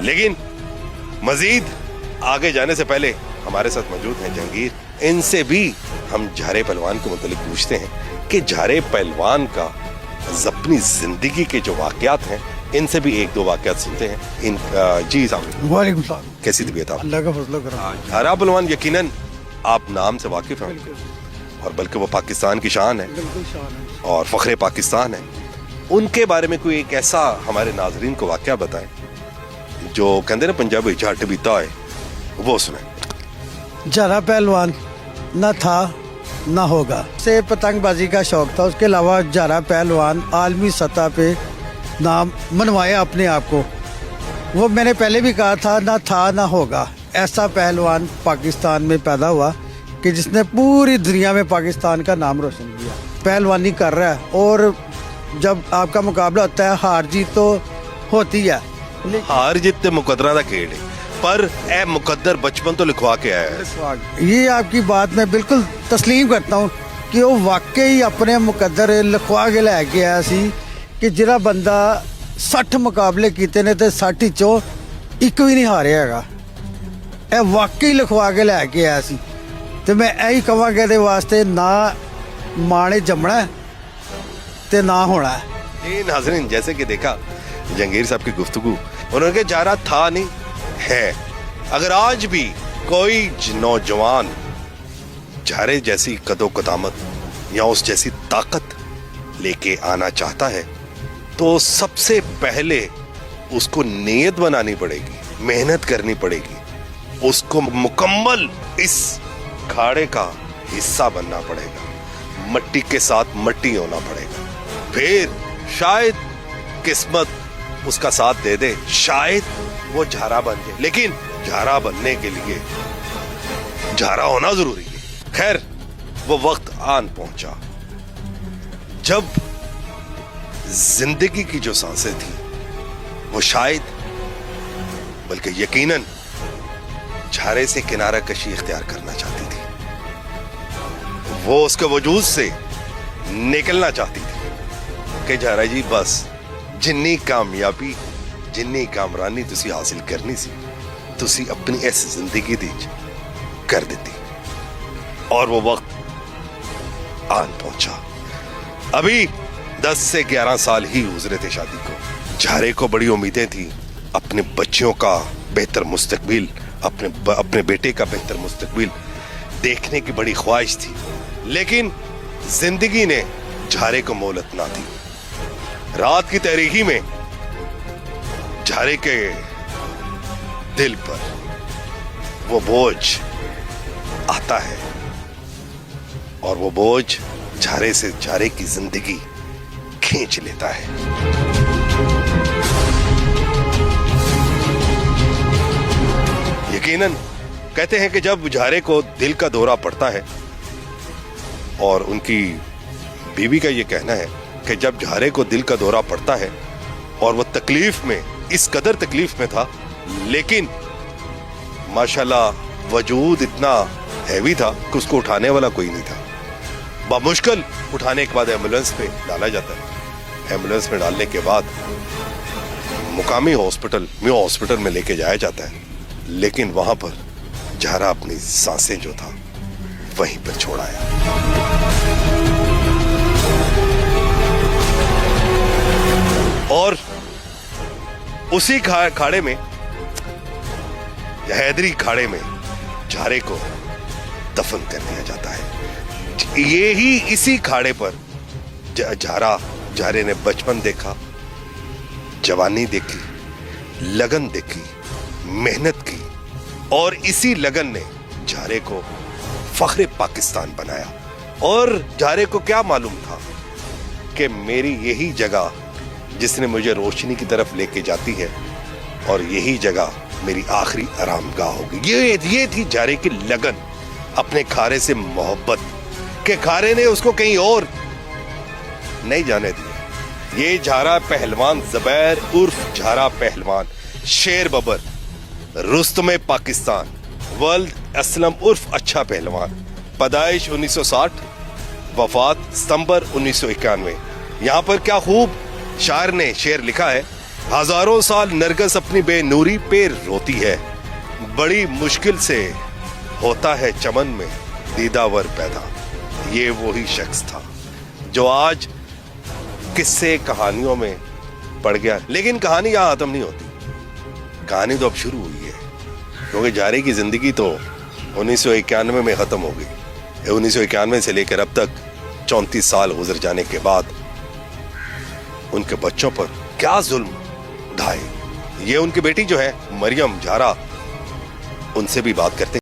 लेकिन मजीद आगे जाने से पहले हमारे साथ मौजूद हैं जहांगीर। इनसे भी हम झारे पहलवान के मुतालिक पूछते हैं कि झारे पहलवान का अपनी जिंदगी के जो वाकयात हैं, इनसे भी एक दो वाकयात सुनते हैं। जी साहब, वालेकुम सलाम। कैसी तबीयत आप? अल्लाह का फजल करम। झारा पहलवान यकीनन आप नाम से वाकिफ हैं, और बल्कि वो पाकिस्तान की शान है बिल्कुल शान है। और फख्रे पाकिस्तान है। उनके बारे में कोई एक ऐसा हमारे नाजरीन को वाकया बताएं जो कहते ना पंजाबी झट बीता है, वो सुने। झारा पहलवान न था न होगा, से पतंगबाजी का शौक था। उसके अलावा झारा पहलवान आलमी सतह पे नाम मनवाया अपने आप को। वो मैंने पहले भी कहा था, न था न होगा। ऐसा पहलवान पाकिस्तान में पैदा हुआ कि जिसने पूरी दुनिया में पाकिस्तान का नाम रोशन किया। पहलवानी कर रहा है, और जब आपका मुकाबला होता है हार जीत तो होती है। हार जीत ते मुकदरा दा खेल है, पर ए मुकद्दर बचपन तो लिखवा के आया है। ये आपकी बात मैं बिल्कुल तस्लीम करता हूँ कि वो वाकई अपने मुकद्दर लिखवा के लैके आया सी कि जिहड़ा बंदा 60 मुकाबले कीते ने ते 60 चों एक भी नहीं हारिया हैगा। ਇਹ ਵਾਕਈ ਲਿਖਵਾ ਕੇ ਲੈ ਕੇ ਆਇਆ ਸੀ, ਤੇ ਮੈਂ ਇਹੀ ਕਹਾਂਗਾ ਇਹਦੇ ਵਾਸਤੇ ਨਾ ਮਾਣੇ ਜੰਮਣਾ ਤੇ ना होना है। ये नाज़रीन, जैसे कि देखा जहांगीर साहब की गुफ्तगू, उन्होंने कहा झारा था नहीं है। अगर आज भी कोई नौजवान झारे जैसी कदो कदामत या उस जैसी ताकत लेके आना चाहता है तो सबसे पहले उसको नीयत बनानी पड़ेगी, मेहनत करनी पड़ेगी, उसको मुकम्मल इस खाड़े का हिस्सा बनना पड़ेगा, मट्टी के साथ मट्टी होना पड़ेगा। फिर शायद किस्मत उसका साथ दे दे, शायद वो झारा बन जाए। लेकिन झारा बनने के लिए झारा होना जरूरी है। खैर, वो वक्त आन पहुंचा जब जिंदगी की जो सांसें थी वो शायद बल्कि यकीनन झारे से किनारा कशी इख्तियार करना चाहती थी। वो उसके वजूद से निकलना चाहती थी कि झारा जी बस जिन्नी कामयाबी जिन्नी कामरानी तुसी हासिल करनी सी, तुसी अपनी इस जिंदगी दी कर देती। और वो वक्त आन पहुंचा। अभी 10 से 11 साल ही गुजरे थे शादी को। झारे को बड़ी उम्मीदें थी, अपने बच्चियों का बेहतर मुस्तकबिल, अपने बेटे का बेहतर मुस्तकबिल देखने की बड़ी ख्वाहिश थी। लेकिन जिंदगी ने झारे को मोहलत ना दी। रात की तारीकी में झारे के दिल पर वो बोझ आता है, और वो बोझ झारे से झारे की जिंदगी खींच लेता है। यकीनन कहते हैं कि जब झारे को दिल का दौरा पड़ता है, और उनकी बीवी का ये कहना है कि जब झारे को दिल का दौरा पड़ता है और वो तकलीफ में, इस कदर तकलीफ में था, लेकिन माशाल्लाह वजूद इतना हैवी था कि उसको उठाने वाला कोई नहीं था। बामुश्किल उठाने के बाद एम्बुलेंस पे डाला जाता है। एम्बुलेंस में डालने के बाद मुकामी हॉस्पिटल, म्यू हॉस्पिटल में लेके जाया जाता है। लेकिन वहां पर झारा अपनी सांसें जो था वहीं पर छोड़ आया। और उसी खाड़े में, हैदरी खाड़े में झारे को दफन कर दिया जाता है। ये ही इसी खाड़े पर झारे ने बचपन देखा, जवानी देखी, लगन देखी, मेहनत की, और इसी लगन ने झारे को फख्रे पाकिस्तान बनाया। और झारे को क्या मालूम था कि मेरी यही जगह जिसने मुझे रोशनी की तरफ लेके जाती है, और यही जगह मेरी आखिरी आरामगाह होगी। ये थी झारे की लगन, अपने खारे से मोहब्बत के खारे ने उसको कहीं और नहीं जाने दिया। ये झारा पहलवान ज़ुबैर उर्फ झारा पहलवान, शेर बबर, रुस्तमे पाकिस्तान, वर्ल्ड असलम उर्फ अच्छा पहलवान, पैदाइश 1960, वफात सितंबर 1991। यहाँ पर क्या खूब शायर ने शेर लिखा है हजारों साल नरगिस अपनी बेनूरी पे रोती है, बड़ी मुश्किल से होता है चमन में दीदावर पैदा। ये वही शख्स था जो आज किस्से कहानियों में पड़ गया। लेकिन कहानी यहां खत्म नहीं होती, कहानी तो अब शुरू हुई है, क्योंकि जारी की जिंदगी तो 1991 में खत्म हो गई। 1991 से लेकर अब तक 34 साल गुजर जाने के बाद उनके बच्चों पर क्या जुल्म ढाए। ये उनकी बेटी जो है मरियम झारा, उनसे भी बात करते